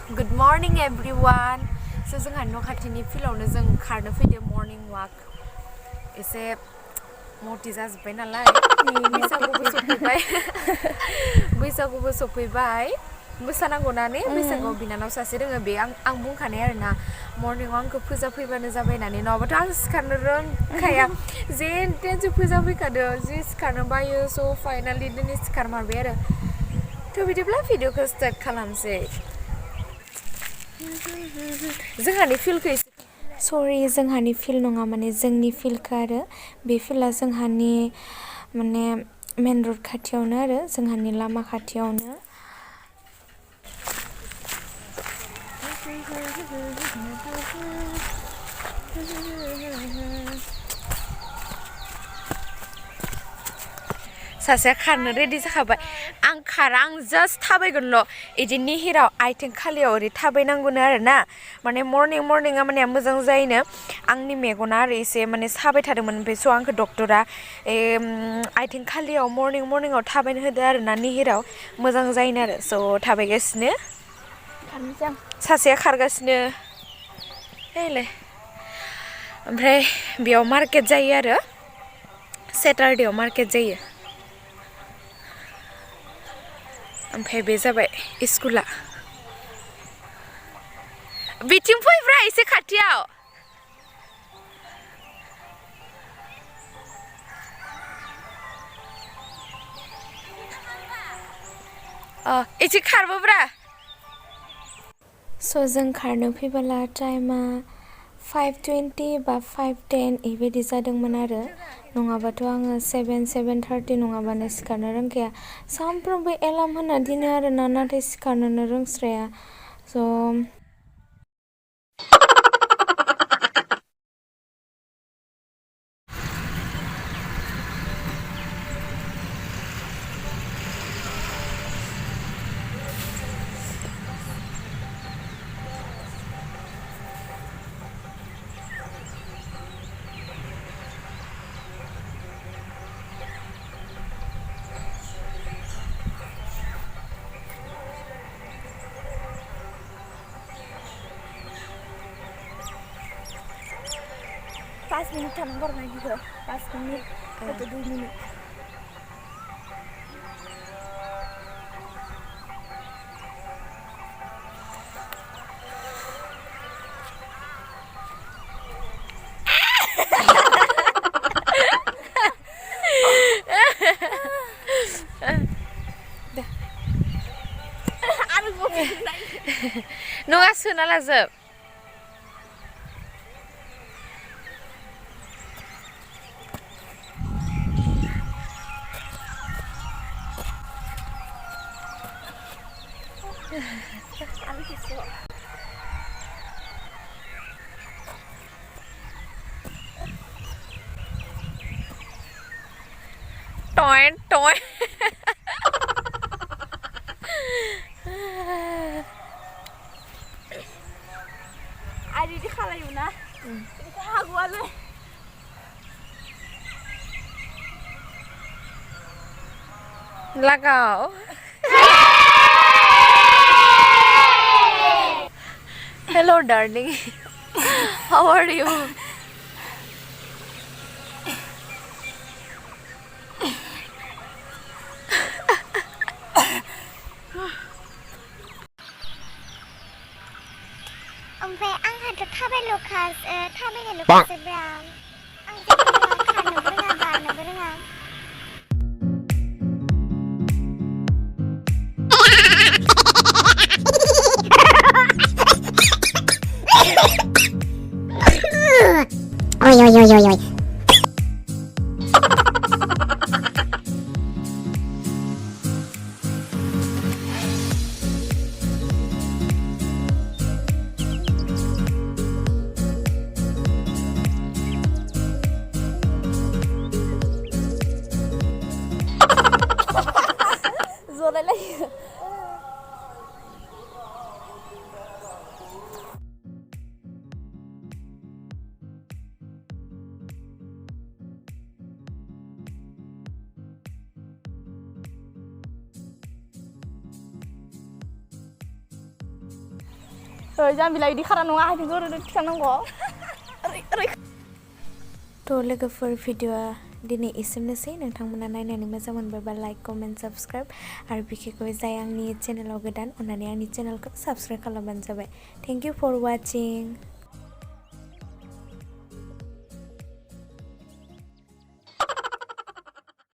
Good morning everyone. So जोंहा न' खाथिनि फिल्डआवनो जों खारनो फैदो मर्निं वाक. एसे मटि जाजोब्बाय नालाय बैसागुबो सफैबाय मोसानांगौना ने बैसागुआव बिनानाव सासे दोङो बे आं बुंखानाय आरोना मर्निंआव आंखौ फोजा फैबानो जाबाय होननानै नङाबाथ' आं सिखारनो रोंखाया जेन तेनसो फोजा फैखादो जि सिखारनो बायो स' फाइनालि दिनै सिखारमारबाय आरो थ' बिदिब्ला भिडिअखौ स्टार्ट खालामसै जोंहानि फिल्डखौ जोंहानि फिल्ड नङा माने जोंनि फिल्डखौ आरो बे फिल्डआ जोंहानि माने मेन रड खाथियावनो आरो जोंहानि लामा खाथियावनो सासेया खारनो रेडि जाखाबाय आं खारा आं जास्ट थाबायगोनल' इदि निहिराव आथिं खालियाव ओरै थाबायनांगौनो आरोना माने मर्निंआ माने मोजां जायोनो आंनि मेगना आरो एसे माने साबाय थादोंमोन ओमफ्राय स' आंखौ डक्टरा आथिं खालियाव मर्निंआव थाबायनो होदो आरोना निहिराव मोजां जायोनो आरो स' थाबायगासिनो सासेया खारगासिनो हैलाय ओमफ्राय बेयाव मार्केट जायो आरो सेटारडेआव मार्केट जायो ओमफ्राय बे जाबाय स्कुला बिथिं फैब्रा एसे खाथियाव एसे खारबोब्रा स' जों खारनो फैबोला टाइमा 5:20 बा 5:10 बेबायदि जादोंमोन आरो नङाबाथ' आङो 7:30 नङाबानो सिखारनो रोंखाया सानफ्रोमबो एलार्म होना दिनो आरोना नाथाय सिखारनोनो रोंस्राया स' पाँच मिनट थानांगौ आरोना गिदिराव 5 मिनिट 2 मिनिट नङा सोना लाजोब टय आरिदि खालायोना बेखौ हागौआलै लगाओ Hello darling how are you ओमफ्राय आंहाथ' थाबायनायल'खासो ब्रा आं खारनोबो रोङा बारनोबो रोङा Oi. Zolaylay. जाम्बिला इदि खारा नङा आथिंखौ ओरै थिखांनांगौ ओरै थ' लोगोफोर भिडिअआ दिनै एसेनोसै नोंथांमोना नायनानै मोजां मोनबायबा लाइक कमेन्ट साबस्क्राइब आरो बिखेखौ जाय आंनि चेनेलाव गोदान अननानै आंनि चेनेलखौ साबस्क्राइब खालामबानो जाबाय थेंक इउ फर वाचिं